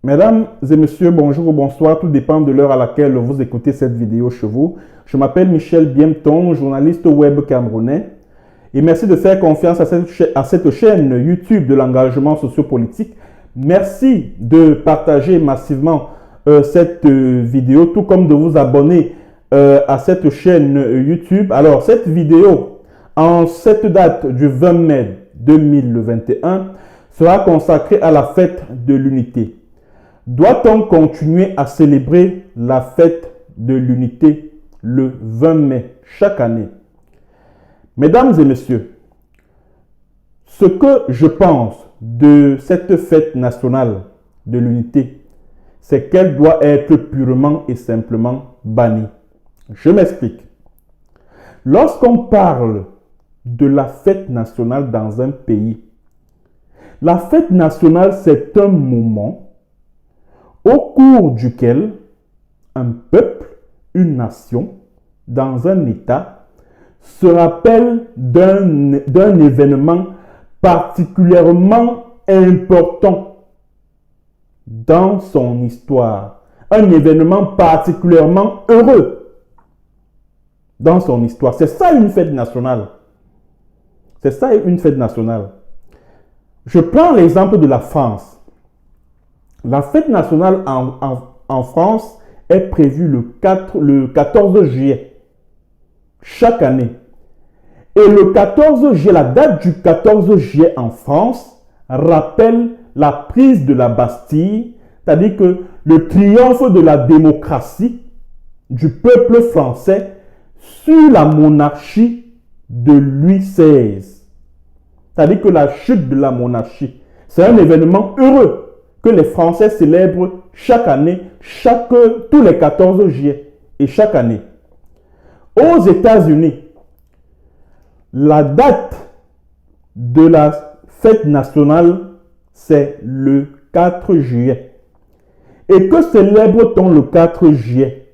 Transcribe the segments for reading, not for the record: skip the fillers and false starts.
Mesdames et messieurs, bonjour ou bonsoir, tout dépend de l'heure à laquelle vous écoutez cette vidéo chez vous. Je m'appelle Michel Biemton, journaliste web camerounais, et merci de faire confiance à cette chaîne YouTube de l'engagement sociopolitique. Merci de partager massivement cette vidéo, tout comme de vous abonner à cette chaîne YouTube. Alors, cette vidéo, en cette date du 20 mai 2021, sera consacrée à la fête de l'unité. Doit-on continuer à célébrer la fête de l'unité le 20 mai chaque année? Mesdames et messieurs, ce que je pense de cette fête nationale de l'unité, c'est qu'elle doit être purement et simplement bannie. Je m'explique. Lorsqu'on parle de la fête nationale dans un pays, la fête nationale, c'est un moment au cours duquel un peuple, une nation, dans un État, se rappelle d'un événement particulièrement important dans son histoire. Un événement particulièrement heureux dans son histoire. C'est ça une fête nationale. C'est ça une fête nationale. Je prends l'exemple de la France. La fête nationale en France est prévue le 14 juillet chaque année. Et le 14 juillet, la date du 14 juillet en France rappelle la prise de la Bastille, c'est-à-dire que le triomphe de la démocratie du peuple français sur la monarchie de Louis XVI. C'est-à-dire que la chute de la monarchie, c'est un événement heureux que les Français célèbrent chaque année, tous les 14 juillet et chaque année. Aux États-Unis, la date de la fête nationale, c'est le 4 juillet. Et que célèbre-t-on le 4 juillet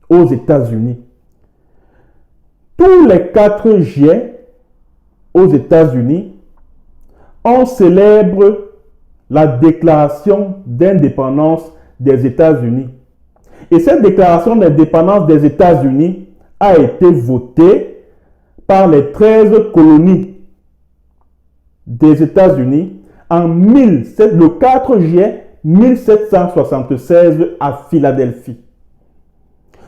aux États-Unis? Tous les 4 juillet aux États-Unis, on célèbre la déclaration d'indépendance des États-Unis. Et cette déclaration d'indépendance des États-Unis a été votée par les 13 colonies des États-Unis le 4 juillet 1776 à Philadelphie.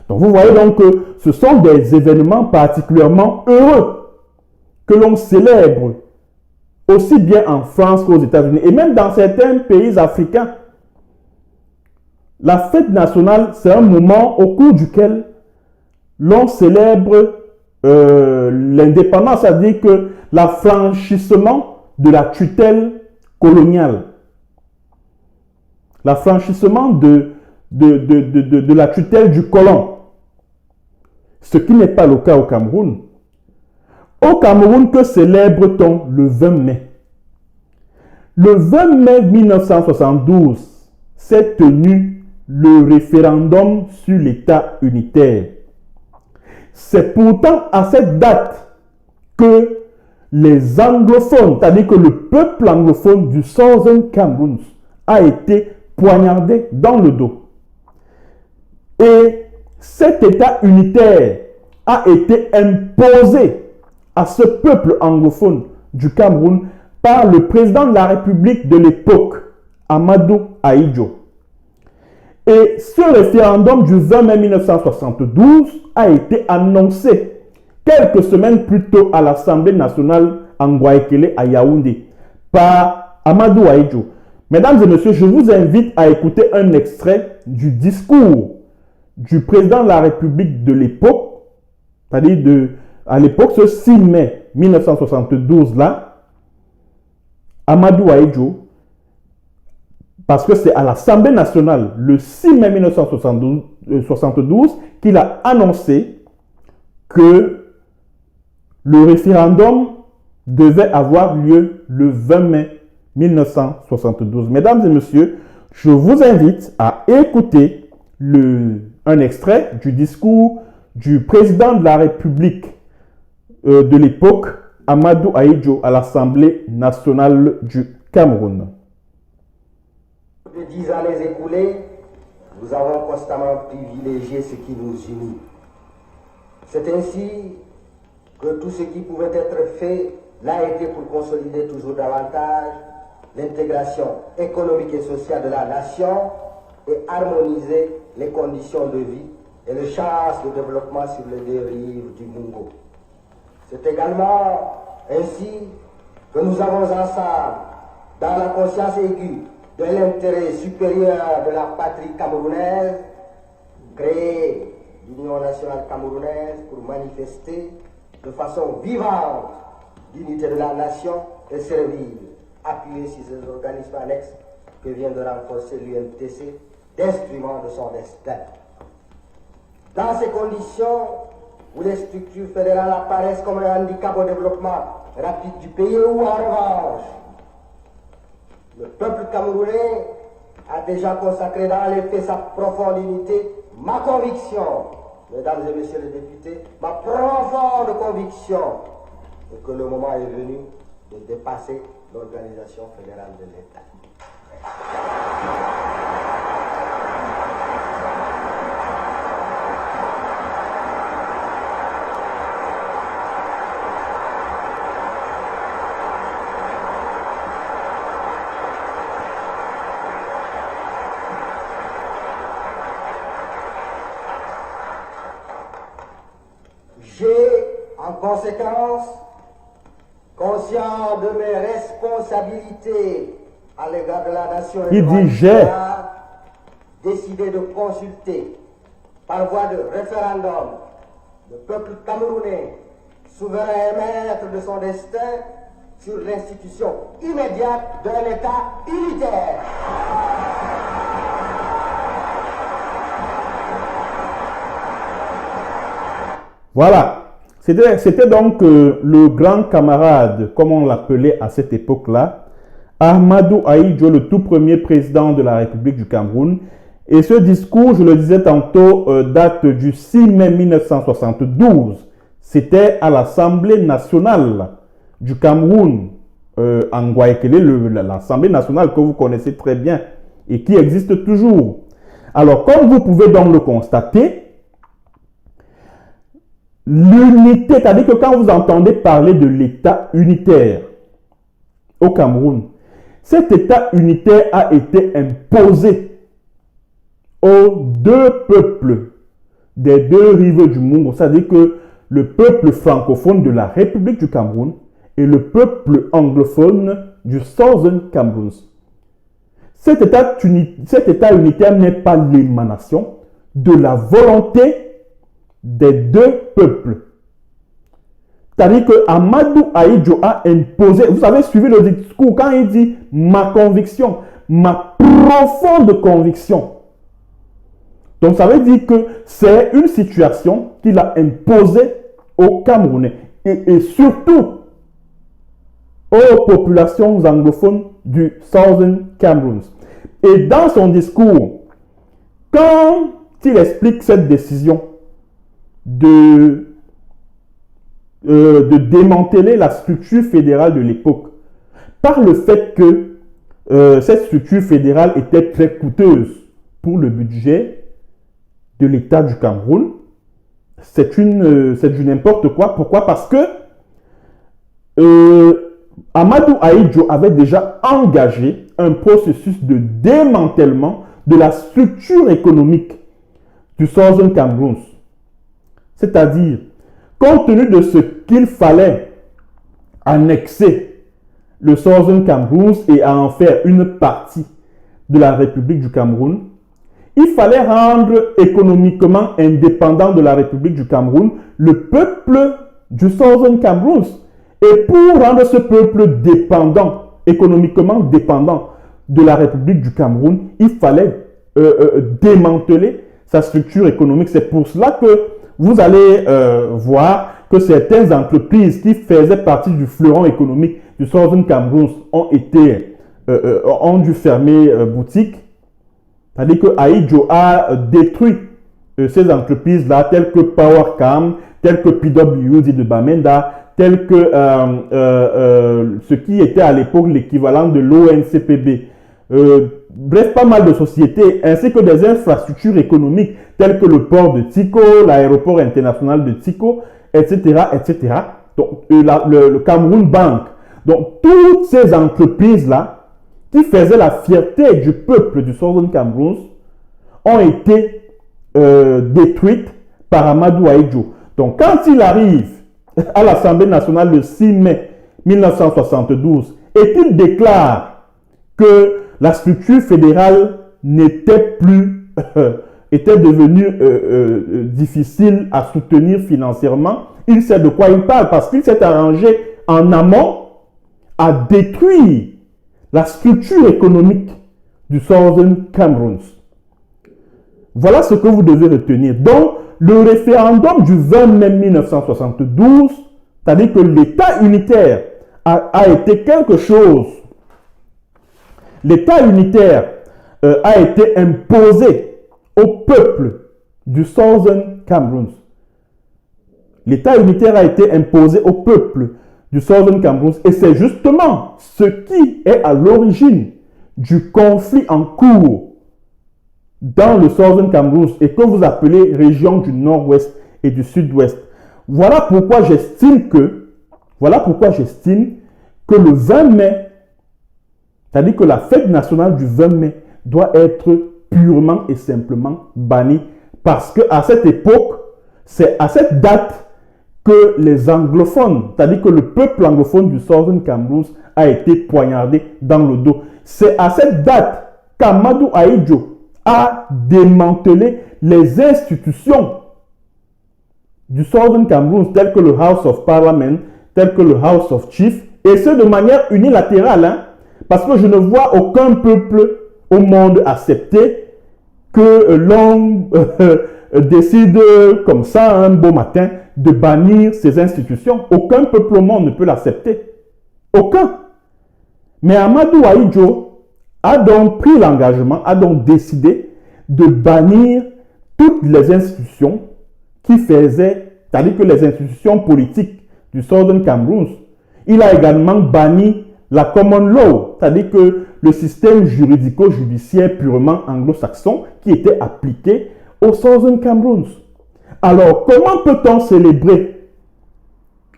Donc vous voyez donc que ce sont des événements particulièrement heureux que l'on célèbre aussi bien en France qu'aux États-Unis et même dans certains pays africains. La fête nationale, c'est un moment au cours duquel l'on célèbre l'indépendance, c'est-à-dire que l'affranchissement de la tutelle coloniale. L'affranchissement de la tutelle du colon. Ce qui n'est pas le cas au Cameroun. Au Cameroun, que célèbre-t-on le 20 mai? Le 20 mai 1972 s'est tenu le référendum sur l'État unitaire. C'est pourtant à cette date que les anglophones, c'est-à-dire que le peuple anglophone du Southern Cameroun a été poignardé dans le dos. Et cet État unitaire a été imposé à ce peuple anglophone du Cameroun par le président de la République de l'époque, Amadou Ahidjo. Et ce référendum du 20 mai 1972 a été annoncé quelques semaines plus tôt à l'Assemblée nationale en Guayaquil à Yaoundé par Amadou Ahidjo. Mesdames et messieurs, je vous invite à écouter un extrait du discours du président de la République de l'époque, c'est-à-dire à l'époque, ce 6 mai 1972 là, Amadou Ahidjo, parce que c'est à l'Assemblée nationale, le 6 mai 1972, qu'il a annoncé que le référendum devait avoir lieu le 20 mai 1972. Mesdames et messieurs, je vous invite à écouter un extrait du discours du président de la République de l'époque, Amadou Ahidjo, à l'Assemblée nationale du Cameroun. Les 10 années écoulées, nous avons constamment privilégié ce qui nous unit. C'est ainsi que tout ce qui pouvait être fait l'a été pour consolider toujours davantage l'intégration économique et sociale de la nation et harmoniser les conditions de vie et les chances de développement sur les deux rives du Mungo. C'est également ainsi que nous avons ensemble, dans la conscience aiguë de l'intérêt supérieur de la patrie camerounaise, créé l'Union nationale camerounaise pour manifester de façon vivante l'unité de la nation et servir, appuyé sur ces organismes annexes que vient de renforcer l'UNTC, d'instruments de son destin. Dans ces conditions où les structures fédérales apparaissent comme un handicap au développement rapide du pays, où en revanche, le peuple camerounais a déjà consacré dans les faits sa profonde unité, ma conviction, mesdames et messieurs les députés, ma profonde conviction est que le moment est venu de dépasser l'organisation fédérale de l'État. J'ai, en conséquence, conscient de mes responsabilités à l'égard de la nation et décidé de consulter par voie de référendum le peuple camerounais, souverain et maître de son destin, sur l'institution immédiate d'un État unitaire. Voilà. C'était donc le grand camarade, comme on l'appelait à cette époque-là, Ahmadou Ahidjo, le tout premier président de la République du Cameroun. Et ce discours, je le disais tantôt, date du 6 mai 1972. C'était à l'Assemblée nationale du Cameroun, en Guayaquil, l'Assemblée nationale que vous connaissez très bien et qui existe toujours. Alors, comme vous pouvez donc le constater, l'unité, c'est-à-dire que quand vous entendez parler de l'État unitaire au Cameroun, cet État unitaire a été imposé aux deux peuples des deux rives du Mungo, c'est-à-dire que le peuple francophone de la République du Cameroun et le peuple anglophone du Southern Cameroun. Cet État unitaire n'est pas l'émanation de la volonté des deux peuples. C'est-à-dire que Ahmadou Ahidjo a imposé, vous avez suivi le discours quand il dit ma conviction, ma profonde conviction. Donc ça veut dire que c'est une situation qu'il a imposée aux Camerounais et surtout aux populations anglophones du Southern Cameroun. Et dans son discours, quand il explique cette décision de démanteler la structure fédérale de l'époque par le fait que cette structure fédérale était très coûteuse pour le budget de l'État du Cameroun, c'est du n'importe quoi. Pourquoi? Parce que Ahmadou Ahidjo avait déjà engagé un processus de démantèlement de la structure économique du Southern Cameroun. C'est-à-dire, compte tenu de ce qu'il fallait annexer le Southern Cameroun et en faire une partie de la République du Cameroun, il fallait rendre économiquement indépendant de la République du Cameroun le peuple du Southern Cameroun. Et pour rendre ce peuple dépendant, économiquement dépendant de la République du Cameroun, il fallait démanteler sa structure économique. C'est pour cela que vous allez voir que certaines entreprises qui faisaient partie du fleuron économique du Southern Cameroun ont dû fermer boutique. C'est-à-dire que Ahidjo a détruit ces entreprises-là, telles que Powercam, telles que PWD de Bamenda, telles que ce qui était à l'époque l'équivalent de l'ONCPB. bref, pas mal de sociétés, ainsi que des infrastructures économiques telles que le port de Tiko, l'aéroport international de Tiko, etc., etc. Donc, le Cameroun Bank. Donc, toutes ces entreprises-là, qui faisaient la fierté du peuple du Southern Cameroun, ont été détruites par Amadou Ahidjo. Donc, quand il arrive à l'Assemblée nationale le 6 mai 1972 et qu'il déclare que la structure fédérale n'était plus, était devenue difficile à soutenir financièrement, il sait de quoi il parle parce qu'il s'est arrangé en amont à détruire la structure économique du Southern Cameroun. Voilà ce que vous devez retenir. Donc, le référendum du 20 mai 1972, c'est-à-dire que l'État unitaire a été quelque chose. L'État unitaire a été imposé au peuple du Southern Cameroun. L'État unitaire a été imposé au peuple du Southern Cameroun et c'est justement ce qui est à l'origine du conflit en cours dans le Southern Cameroun et que vous appelez région du Nord-Ouest et du Sud-Ouest. Voilà pourquoi j'estime que le 20 mai, c'est-à-dire que la fête nationale du 20 mai doit être purement et simplement bannie parce qu'à cette époque, c'est à cette date que les anglophones, c'est-à-dire que le peuple anglophone du Southern Cameroun a été poignardé dans le dos. C'est à cette date qu'Amadou Ahidjo a démantelé les institutions du Southern Cameroun, telles que le House of Parliament, telles que le House of Chiefs, et ce de manière unilatérale, hein, parce que je ne vois aucun peuple au monde accepter que l'on décide comme ça un beau matin de bannir ces institutions. Aucun peuple au monde ne peut l'accepter. Aucun. Mais Amadou Ahidjo a donc pris l'engagement, a donc décidé de bannir toutes les institutions qui faisaient, c'est-à-dire que les institutions politiques du Southern Cameroun. Il a également banni la common law, c'est-à-dire que le système juridico-judiciaire purement anglo-saxon qui était appliqué au Southern Cameroun. Alors, comment peut-on célébrer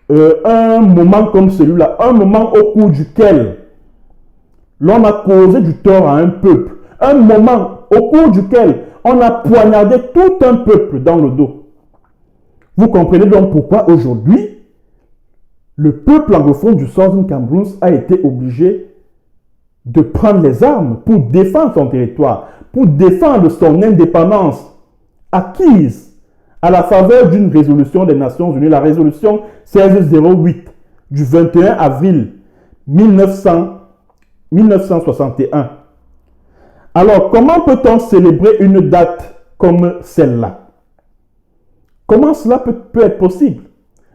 un moment comme celui-là, un moment au cours duquel l'on a causé du tort à un peuple, un moment au cours duquel on a poignardé tout un peuple dans le dos? Vous comprenez donc pourquoi aujourd'hui, le peuple anglophone du Southern Cameroun a été obligé de prendre les armes pour défendre son territoire, pour défendre son indépendance acquise à la faveur d'une résolution des Nations Unies, la résolution 1608 du 21 avril 1961. Alors, comment peut-on célébrer une date comme celle-là? Comment cela peut être possible?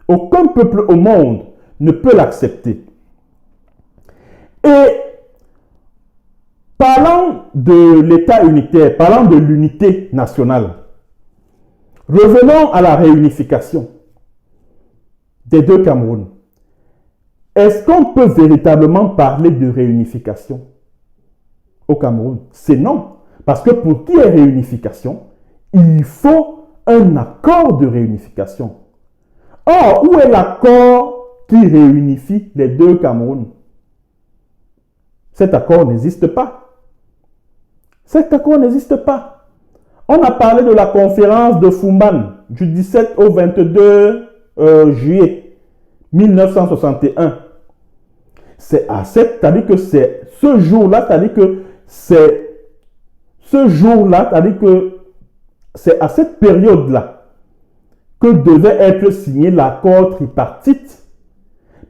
Aucun peuple au monde ne peut l'accepter. Et parlant de l'État unitaire, parlant de l'unité nationale, revenons à la réunification des deux Camerouns. Est-ce qu'on peut véritablement parler de réunification au Cameroun? C'est non. Parce que pour qu'il y ait réunification, il faut un accord de réunification. Or, où est l'accord qui réunifie les deux Camerouns? Cet accord n'existe pas. Cet accord n'existe pas. On a parlé de la conférence de Fumban du 17 au 22 juillet 1961. C'est-à-dire que c'est ce jour-là, c'est-à-dire que c'est à cette période-là que devait être signé l'accord tripartite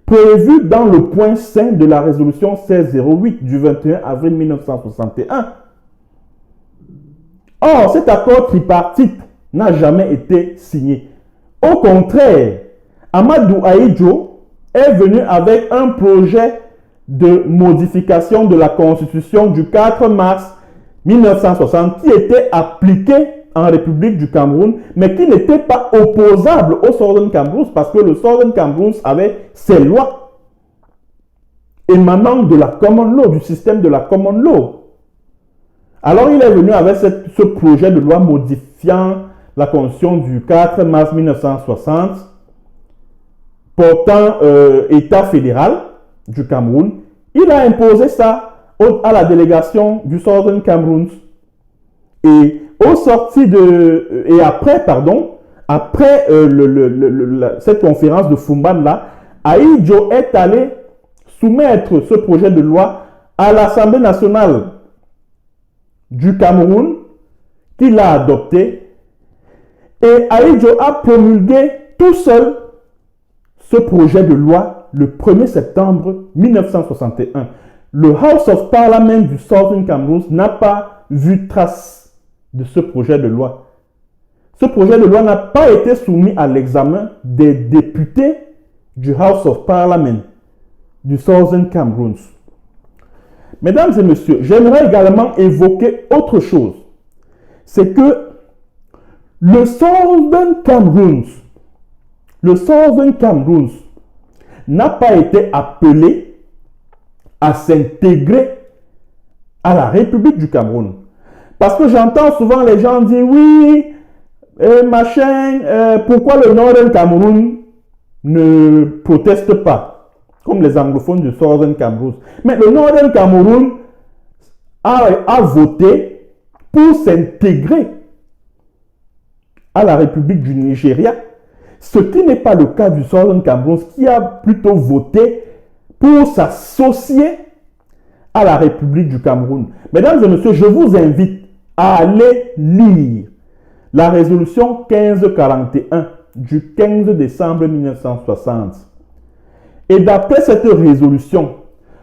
prévu dans le point 5 de la résolution 1608 du 21 avril 1961. Or, cet accord tripartite n'a jamais été signé. Au contraire, Amadou Ahidjo est venu avec un projet de modification de la Constitution du 4 mars 1960 qui était appliqué en République du Cameroun, mais qui n'était pas opposable au Southern Cameroun parce que le Southern Cameroun avait ses lois émanant de la common law, du système de la common law. Alors il est venu avec ce projet de loi modifiant la constitution du 4 mars 1960 portant État fédéral du Cameroun. Il a imposé ça à la délégation du Southern Cameroon. Et après cette conférence de Fumban là, Ahidjo est allé soumettre ce projet de loi à l'Assemblée nationale du Cameroun, qui l'a adopté, et Ahidjo a promulgué tout seul ce projet de loi le 1er septembre 1961. Le House of Parliament du Southern Cameroun n'a pas vu trace de ce projet de loi. Ce projet de loi n'a pas été soumis à l'examen des députés du House of Parliament du Southern Cameroun. Mesdames et messieurs, j'aimerais également évoquer autre chose. C'est que le Southern Cameroun n'a pas été appelé à s'intégrer à la République du Cameroun. Parce que j'entends souvent les gens dire oui, pourquoi le Northern Cameroun ne proteste pas comme les anglophones du Southern Cameroun. Mais le Northern Cameroun a voté pour s'intégrer à la République du Nigeria, ce qui n'est pas le cas du Southern Cameroun, qui a plutôt voté pour s'associer à la République du Cameroun. Mesdames et messieurs, je vous invite à aller lire la résolution 1541 du 15 décembre 1960. Et d'après cette résolution,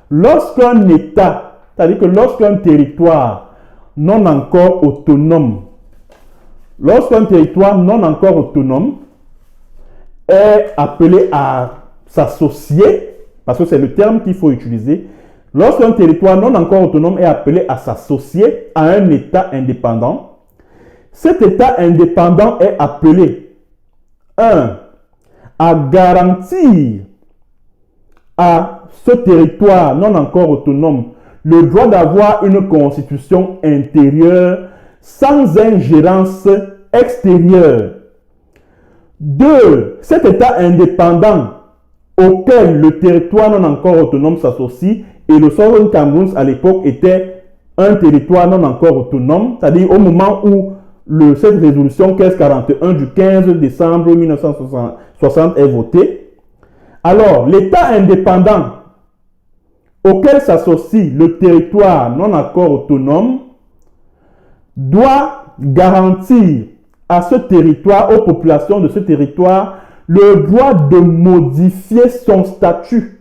lorsqu'un État, c'est-à-dire que lorsqu'un territoire non encore autonome, est appelé à s'associer, parce que c'est le terme qu'il faut utiliser, lorsqu'un territoire non encore autonome est appelé à s'associer à un État indépendant, cet État indépendant est appelé 1. à garantir à ce territoire non encore autonome le droit d'avoir une constitution intérieure sans ingérence extérieure. 2. Cet État indépendant auquel le territoire non encore autonome s'associe, et le Southern Cameroun à l'époque était un territoire non encore autonome, c'est-à-dire au moment où cette résolution 1541 du 15 décembre 1960 est votée. Alors, l'État indépendant auquel s'associe le territoire non encore autonome doit garantir à ce territoire, aux populations de ce territoire, le droit de modifier son statut.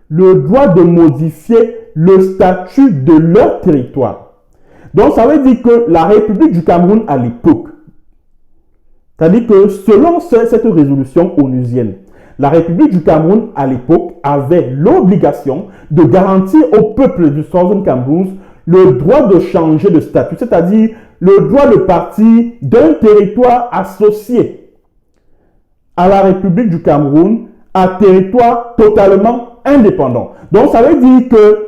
Le droit de modifier le statut de leur territoire. Donc, ça veut dire que la République du Cameroun à l'époque, c'est-à-dire que selon cette résolution onusienne, la République du Cameroun à l'époque avait l'obligation de garantir au peuple du Southern Cameroun le droit de changer de statut, c'est-à-dire le droit de partir d'un territoire associé à la République du Cameroun à territoire totalement indépendant. Donc, ça veut dire que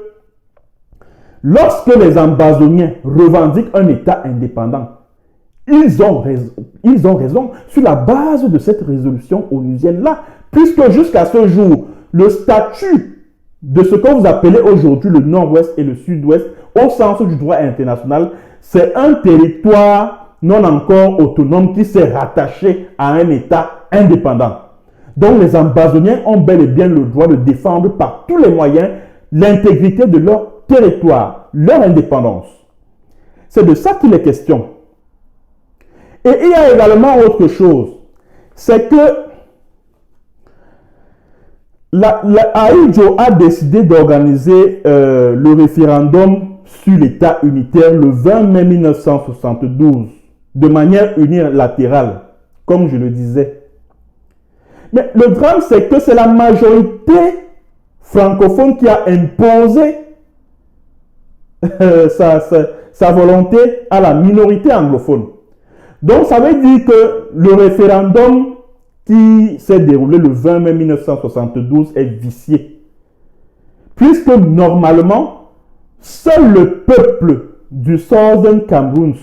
lorsque les ambazoniens revendiquent un État indépendant, ils ont raison sur la base de cette résolution onusienne-là, puisque jusqu'à ce jour, le statut de ce que vous appelez aujourd'hui le Nord-Ouest et le Sud-Ouest, au sens du droit international, c'est un territoire non encore autonome qui s'est rattaché à un État indépendant. Donc les ambazoniens ont bel et bien le droit de défendre par tous les moyens l'intégrité de leur territoire, leur indépendance. C'est de ça qu'il est question. Et il y a également autre chose, c'est que Ahidjo a décidé d'organiser le référendum sur l'État unitaire le 20 mai 1972 de manière unilatérale, comme je le disais. Mais le drame, c'est que c'est la majorité francophone qui a imposé sa volonté à la minorité anglophone. Donc, ça veut dire que le référendum qui s'est déroulé le 20 mai 1972 est vicié. Puisque normalement, seul le peuple du Southern Cameroun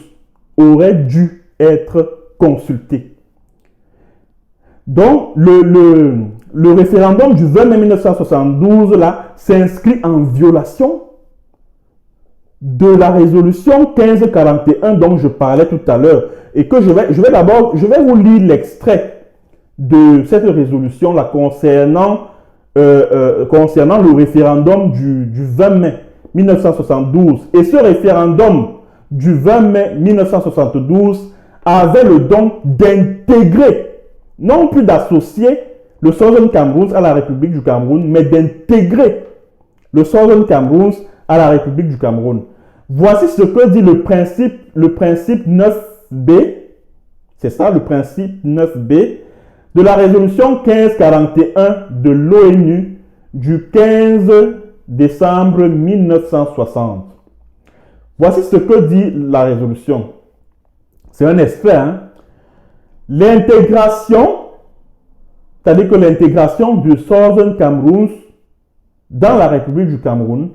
aurait dû être consulté. Donc, le référendum du 20 mai 1972 là s'inscrit en violation de la résolution 1541 dont je parlais tout à l'heure et que je vais vous lire l'extrait de cette résolution là concernant le référendum du 20 mai 1972. Et ce référendum du 20 mai 1972 avait le don d'intégrer, non plus d'associer le Southern Cameroun à la République du Cameroun, mais d'intégrer le Southern Cameroun à la République du Cameroun. Voici ce que dit le principe 9B, c'est ça le principe 9B, de la résolution 1541 de l'ONU du 15 décembre 1960. Voici ce que dit la résolution. C'est un extrait. Hein? L'intégration, c'est-à-dire que l'intégration du Southern Cameroun dans la République du Cameroun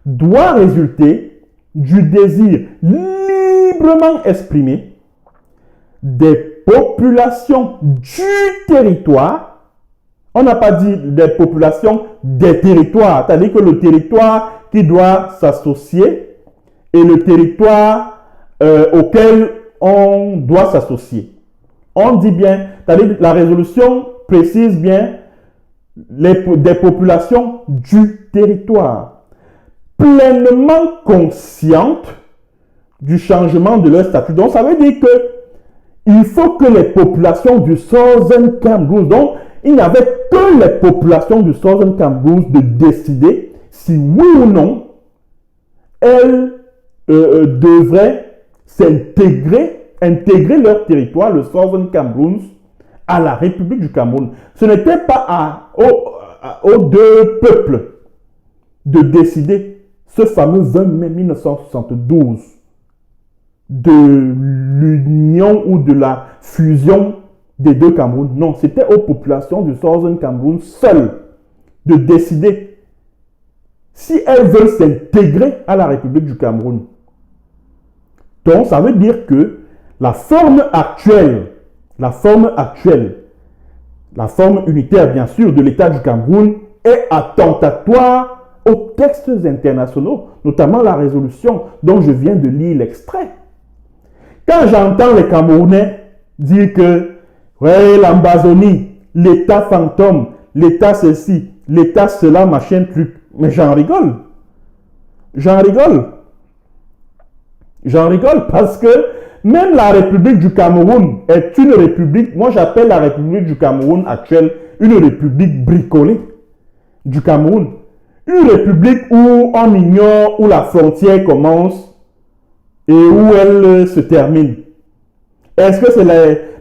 doit résulter du désir librement exprimé des populations du territoire. On n'a pas dit des populations des territoires, c'est-à-dire que le territoire qui doit s'associer et le territoire auquel on doit s'associer. On dit bien, c'est-à-dire la résolution précise bien des populations du territoire, pleinement conscientes du changement de leur statut. Donc, ça veut dire que il faut que les populations du Southern Cameroun, donc il n'y avait que les populations du Southern Cameroun de décider si oui ou non elles devraient intégrer leur territoire, le Southern Cameroun, à la République du Cameroun. Ce n'était pas aux deux peuples de décider ce fameux 20 mai 1972 de l'union ou de la fusion des deux Camerouns. Non, c'était aux populations du Southern Cameroun seules de décider si elles veulent s'intégrer à la République du Cameroun. Donc, ça veut dire que la forme unitaire, bien sûr, de l'État du Cameroun est attentatoire aux textes internationaux, notamment la résolution dont je viens de lire l'extrait. Quand j'entends les Camerounais dire que ouais, l'Ambazonie, l'État fantôme, l'État ceci, l'État cela, machin truc, mais j'en rigole. J'en rigole parce que même la République du Cameroun est une république, moi j'appelle la République du Cameroun actuelle une république bricolée du Cameroun. Une république où on ignore où la frontière commence et où elle se termine. Est-ce que c'est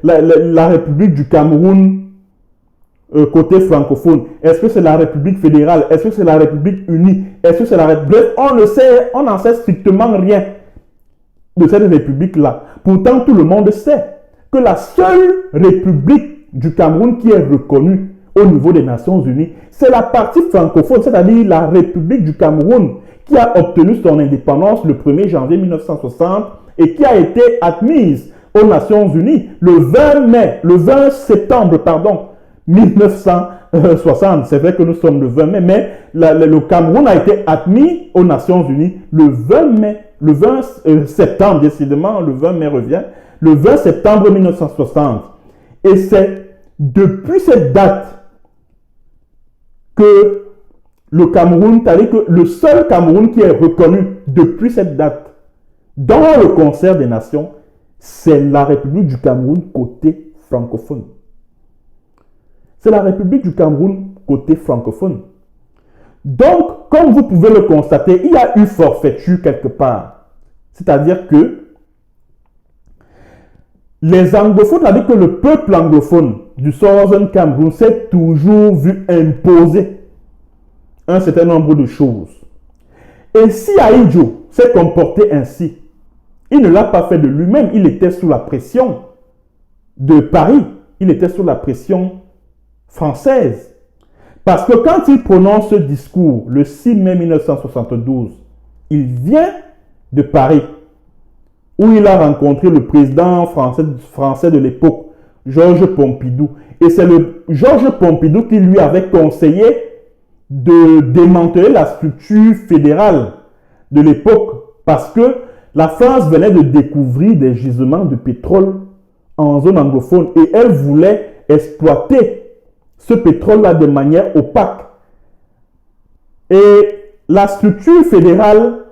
la République du Cameroun côté francophone? Est-ce que c'est la République fédérale? Est-ce que c'est la République unie? Est-ce que c'est la République... Bref, on n'en sait strictement rien de cette république-là. Pourtant, tout le monde sait que la seule république du Cameroun qui est reconnue au niveau des Nations Unies, c'est la partie francophone, c'est-à-dire la République du Cameroun, qui a obtenu son indépendance le 1er janvier 1960 et qui a été admise aux Nations Unies le 20 septembre 1960. C'est vrai que nous sommes le 20 mai, mais le Cameroun a été admis aux Nations Unies le 20 septembre, décidément, le 20 mai revient, le 20 septembre 1960. Et c'est depuis cette date que le Cameroun, c'est-à-dire que le seul Cameroun qui est reconnu depuis cette date dans le concert des nations, c'est la République du Cameroun côté francophone. C'est la République du Cameroun côté francophone. Donc, comme vous pouvez le constater, il y a eu forfaiture quelque part. C'est-à-dire que les anglophones, c'est-à-dire que le peuple anglophone du Southern Cameroun s'est toujours vu imposer un certain nombre de choses. Et si Ahidjo s'est comporté ainsi, il ne l'a pas fait de lui-même, il était sous la pression de Paris, il était sous la pression française. Parce que quand il prononce ce discours, le 6 mai 1972, Il vient de Paris, où il a rencontré le président français de l'époque, Georges Pompidou. Et c'est le Georges Pompidou qui lui avait conseillé de démanteler la structure fédérale de l'époque parce que la France venait de découvrir des gisements de pétrole en zone anglophone et elle voulait exploiter ce pétrole-là de manière opaque. Et la structure fédérale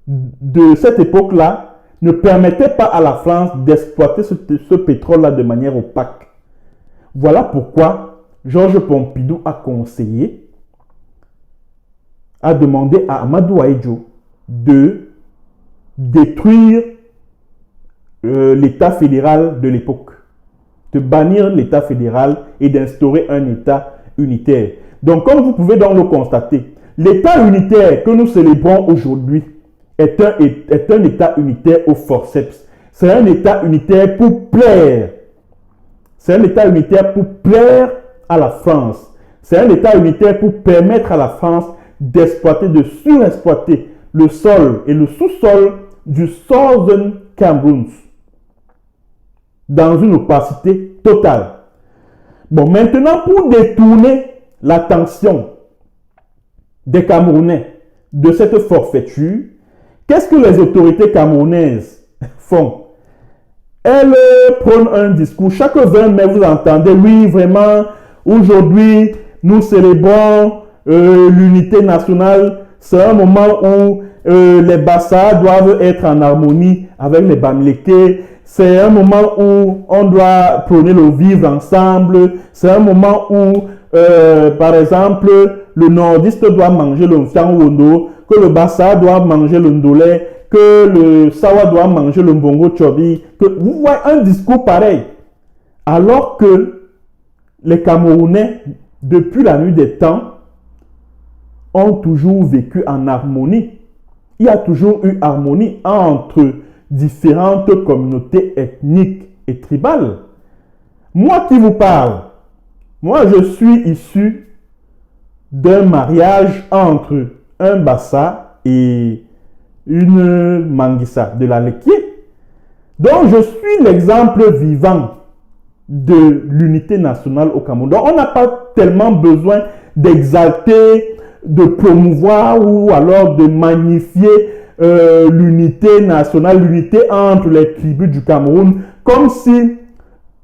de cette époque-là ne permettait pas à la France d'exploiter ce pétrole-là de manière opaque. Voilà pourquoi Georges Pompidou a demandé à Amadou Ahidjo de détruire l'État fédéral de l'époque, de bannir l'État fédéral et d'instaurer un État unitaire. Donc, comme vous pouvez donc le constater, l'État unitaire que nous célébrons aujourd'hui est un État unitaire au forceps. C'est un État unitaire pour plaire. C'est un État unitaire pour plaire à la France. C'est un État unitaire pour permettre à la France d'exploiter, de surexploiter le sol et le sous-sol du Southern Cameroun dans une opacité totale. Bon, maintenant, pour détourner l'attention des Camerounais de cette forfaiture, qu'est-ce que les autorités camerounaises font? Elles prennent un discours. Chaque 20 mai, vous entendez, oui, vraiment, aujourd'hui, nous célébrons l'unité nationale. C'est un moment où les Bassa doivent être en harmonie avec les Bamileke. C'est un moment où on doit prôner le vivre ensemble. C'est un moment où, par exemple, le nordiste doit manger le Fianwondo, que le Bassa doit manger le Ndolé, que le Sawa doit manger le Mbongo Chobi. Que vous voyez un discours pareil. Alors que les Camerounais, depuis la nuit des temps, ont toujours vécu en harmonie. Il y a toujours eu harmonie entre différentes communautés ethniques et tribales. Moi qui vous parle, moi je suis issu d'un mariage entre un Bassa et une Mangissa de la Lekié. Donc je suis l'exemple vivant de l'unité nationale au Cameroun. Donc on n'a pas tellement besoin d'exalter, de promouvoir ou alors de magnifier l'unité nationale, l'unité entre les tribus du Cameroun, comme si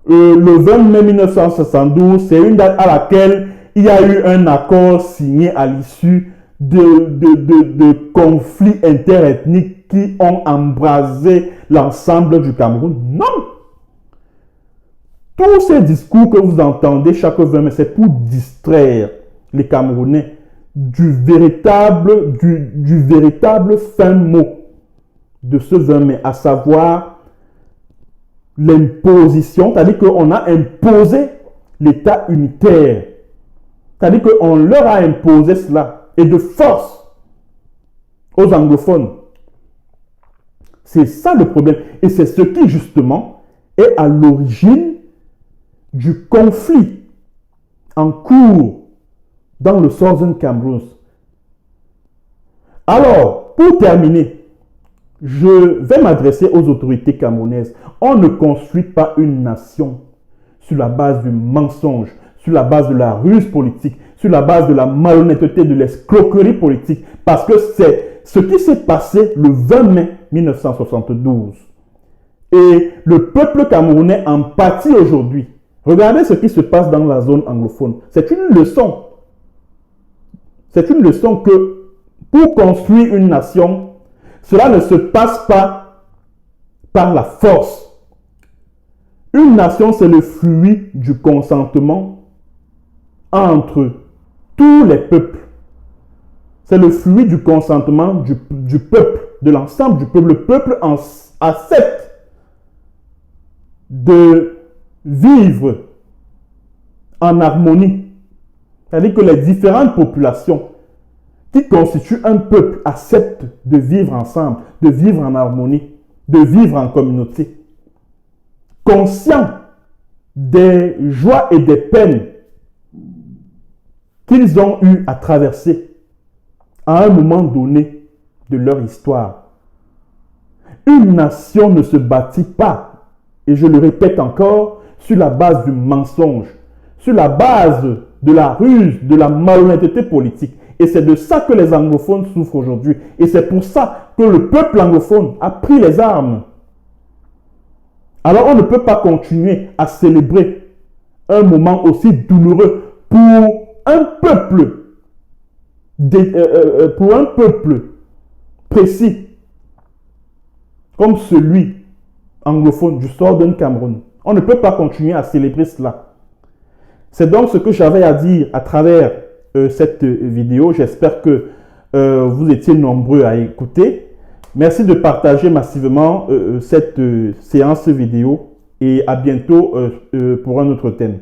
le 20 mai 1972, c'est une date à laquelle il y a eu un accord signé à l'issue de conflits interethniques qui ont embrasé l'ensemble du Cameroun. Non! Tous ces discours que vous entendez chaque 20 mai, c'est pour distraire les Camerounais du véritable fin mot de ce 20 mai, à savoir l'imposition, c'est-à-dire qu'on a imposé l'État unitaire, c'est-à-dire qu'on leur a imposé cela, et de force, aux anglophones. C'est ça le problème, et c'est ce qui justement est à l'origine du conflit en cours dans le Southern Cameroun. Alors, pour terminer, je vais m'adresser aux autorités camerounaises. On ne construit pas une nation sur la base du mensonge, sur la base de la ruse politique, sur la base de la malhonnêteté, de l'escroquerie politique, parce que c'est ce qui s'est passé le 20 mai 1972. Et le peuple camerounais en pâtit aujourd'hui. Regardez ce qui se passe dans la zone anglophone. C'est une leçon. C'est une leçon que pour construire une nation, cela ne se passe pas par la force. Une nation, c'est le fruit du consentement entre tous les peuples. C'est le fruit du consentement du peuple, de l'ensemble du peuple. Le peuple accepte de vivre en harmonie. C'est-à-dire que les différentes populations qui constituent un peuple acceptent de vivre ensemble, de vivre en harmonie, de vivre en communauté. Conscients des joies et des peines qu'ils ont eu à traverser à un moment donné de leur histoire. Une nation ne se bâtit pas, et je le répète encore, sur la base du mensonge, sur la base de la ruse, de la malhonnêteté politique. Et c'est de ça que les anglophones souffrent aujourd'hui. Et c'est pour ça que le peuple anglophone a pris les armes. Alors on ne peut pas continuer à célébrer un moment aussi douloureux pour un peuple, précis, comme celui anglophone du Southern Cameroun. On ne peut pas continuer à célébrer cela. C'est donc ce que j'avais à dire à travers cette vidéo. J'espère que vous étiez nombreux à écouter. Merci de partager massivement cette séance vidéo et à bientôt pour un autre thème.